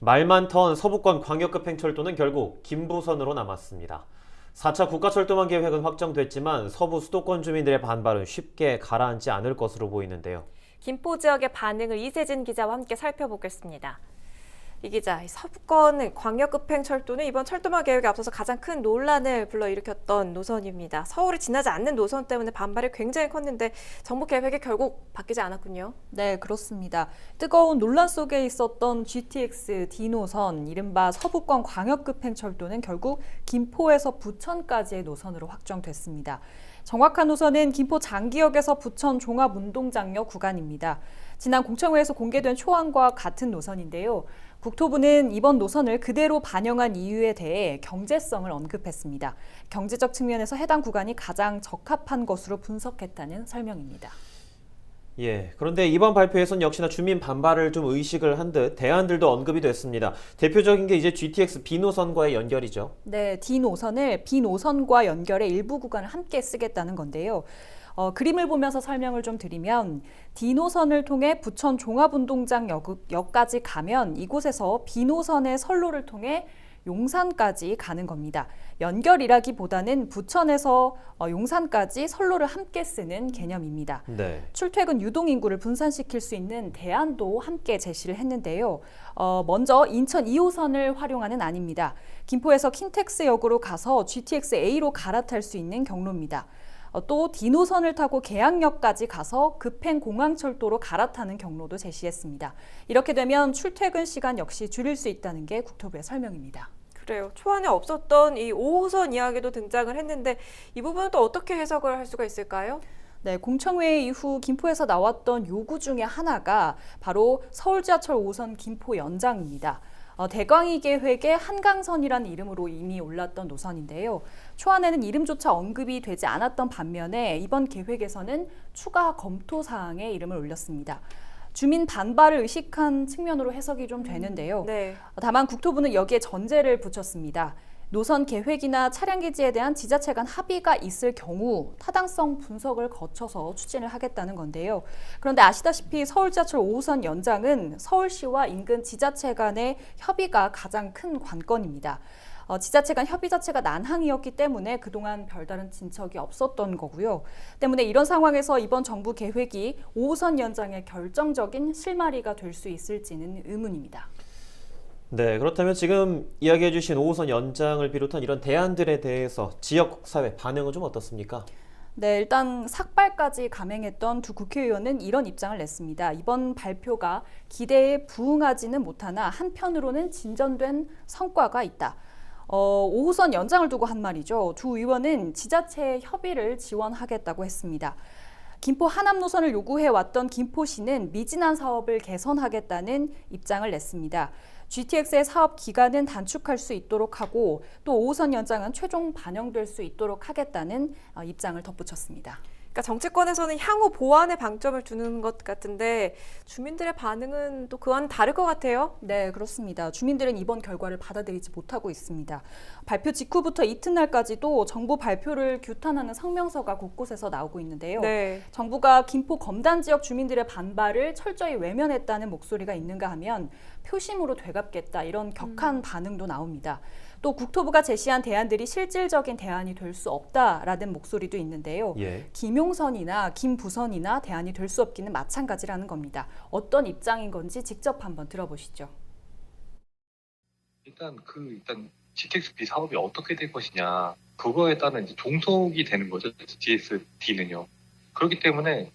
말 많던 서부권 광역급행철도는 결국 김부선으로 남았습니다. 4차 국가철도망 계획은 확정됐지만 서부 수도권 주민들의 반발은 쉽게 가라앉지 않을 것으로 보이는데요. 김포 지역의 반응을 이세진 기자와 함께 살펴보겠습니다. 이 기자, 서부권 광역급행철도는 이번 철도망 계획에 앞서서 가장 큰 논란을 불러일으켰던 노선입니다. 서울을 지나지 않는 노선 때문에 반발이 굉장히 컸는데 정부 계획이 결국 바뀌지 않았군요. 네, 그렇습니다. 뜨거운 논란 속에 있었던 GTX D노선, 이른바 서부권 광역급행철도는 결국 김포에서 부천까지의 노선으로 확정됐습니다. 정확한 노선은 김포 장기역에서 부천 종합운동장역 구간입니다. 지난 공청회에서 공개된 초안과 같은 노선인데요. 국토부는 이번 노선을 그대로 반영한 이유에 대해 경제성을 언급했습니다. 경제적 측면에서 해당 구간이 가장 적합한 것으로 분석했다는 설명입니다. 그런데 이번 발표에선 역시나 주민 반발을 좀 의식을 한 듯 대안들도 언급이 됐습니다. 대표적인 게 이제 GTX B노선과의 연결이죠. 네, D노선을 B노선과 연결해 일부 구간을 함께 쓰겠다는 건데요. 그림을 보면서 설명을 좀 드리면 D노선을 통해 부천 종합운동장역까지 가면 이곳에서 B노선의 선로를 통해 용산까지 가는 겁니다. 연결이라기보다는 부천에서 용산까지 선로를 함께 쓰는 개념입니다. 네. 출퇴근 유동인구를 분산시킬 수 있는 대안도 함께 제시를 했는데요. 먼저 인천 2호선을 활용하는 안입니다. 김포에서 킨텍스역으로 가서 GTX-A로 갈아탈 수 있는 경로입니다. 또 D노선을 타고 계양역까지 가서 급행공항철도로 갈아타는 경로도 제시했습니다. 이렇게 되면 출퇴근 시간 역시 줄일 수 있다는 게 국토부의 설명입니다. 그래요. 초안에 없었던 이 5호선 이야기도 등장을 했는데 이 부분은 또 어떻게 해석을 할 수가 있을까요? 네, 공청회 이후 김포에서 나왔던 요구 중에 하나가 바로 서울지하철 5호선 김포 연장입니다. 대광희 계획의 한강선이라는 이름으로 이미 올랐던 노선인데요. 초안에는 이름조차 언급이 되지 않았던 반면에 이번 계획에서는 추가 검토 사항에 이름을 올렸습니다. 주민 반발을 의식한 측면으로 해석이 좀 되는데요. 네. 다만 국토부는 여기에 전제를 붙였습니다. 노선 계획이나 차량 기지에 대한 지자체 간 합의가 있을 경우 타당성 분석을 거쳐서 추진을 하겠다는 건데요. 그런데 아시다시피 서울지하철 5호선 연장은 서울시와 인근 지자체 간의 협의가 가장 큰 관건입니다. 지자체 간 협의 자체가 난항이었기 때문에 그동안 별다른 진척이 없었던 거고요. 때문에 이런 상황에서 이번 정부 계획이 5호선 연장의 결정적인 실마리가 될 수 있을지는 의문입니다. 네, 그렇다면 지금 이야기해 주신 5호선 연장을 비롯한 이런 대안들에 대해서 지역사회 반응은 좀 어떻습니까? 네, 일단 삭발까지 감행했던 두 국회의원은 이런 입장을 냈습니다. 이번 발표가 기대에 부응하지는 못하나 한편으로는 진전된 성과가 있다. 5호선 연장을 두고 한 말이죠. 두 의원은 지자체의 협의를 지원하겠다고 했습니다. 김포 하남 노선을 요구해왔던 김포시는 미진한 사업을 개선하겠다는 입장을 냈습니다. GTX의 사업 기간은 단축할 수 있도록 하고 또 5호선 연장은 최종 반영될 수 있도록 하겠다는 입장을 덧붙였습니다. 그러니까 정치권에서는 향후 보완에 방점을 두는 것 같은데 주민들의 반응은 또 그와는 다를 것 같아요. 네, 그렇습니다. 주민들은 이번 결과를 받아들이지 못하고 있습니다. 발표 직후부터 이튿날까지도 정부 발표를 규탄하는 성명서가 곳곳에서 나오고 있는데요. 네. 정부가 김포 검단 지역 주민들의 반발을 철저히 외면했다는 목소리가 있는가 하면 표심으로 되갚겠다 이런 격한 반응도 나옵니다. 또 국토부가 제시한 대안들이 실질적인 대안이 될 수 없다라는 목소리도 있는데요. 김용선이나 김부선이나 대안이 될 수 없기는 마찬가지라는 겁니다. 어떤 입장인 건지 직접 한번 들어보시죠. 일단 GTX-B 사업이 어떻게 될 것이냐 그거에 따른 이제 종속이 되는 거죠. GTX-D는요. 그렇기 때문에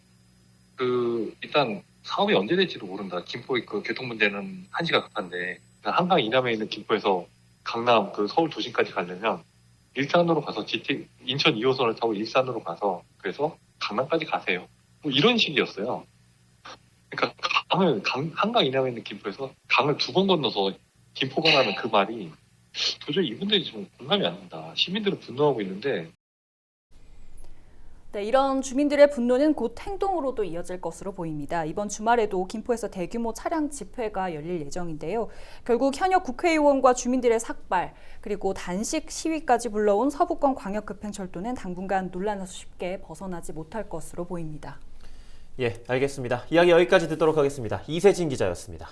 일단 사업이 언제 될지도 모른다. 김포의 그 교통 문제는 한시가 급한데 한강 이남에 있는 김포에서 강남 서울 도심까지 가려면 일산으로 가서 인천 2호선을 타고 일산으로 가서 그래서 강남까지 가세요. 뭐 이런 식이었어요. 그러니까 한강 이남에 있는 김포에서 강을 2번 건너서 김포 가라는 그 말이 도저히 이분들이 좀 공감이 안 된다. 시민들은 분노하고 있는데 네, 이런 주민들의 분노는 곧 행동으로도 이어질 것으로 보입니다. 이번 주말에도 김포에서 대규모 차량 집회가 열릴 예정인데요. 결국 현역 국회의원과 주민들의 삭발, 그리고 단식 시위까지 불러온 서부권 광역급행철도는 당분간 논란에서 쉽게 벗어나지 못할 것으로 보입니다. 알겠습니다. 이야기 여기까지 듣도록 하겠습니다. 이세진 기자였습니다.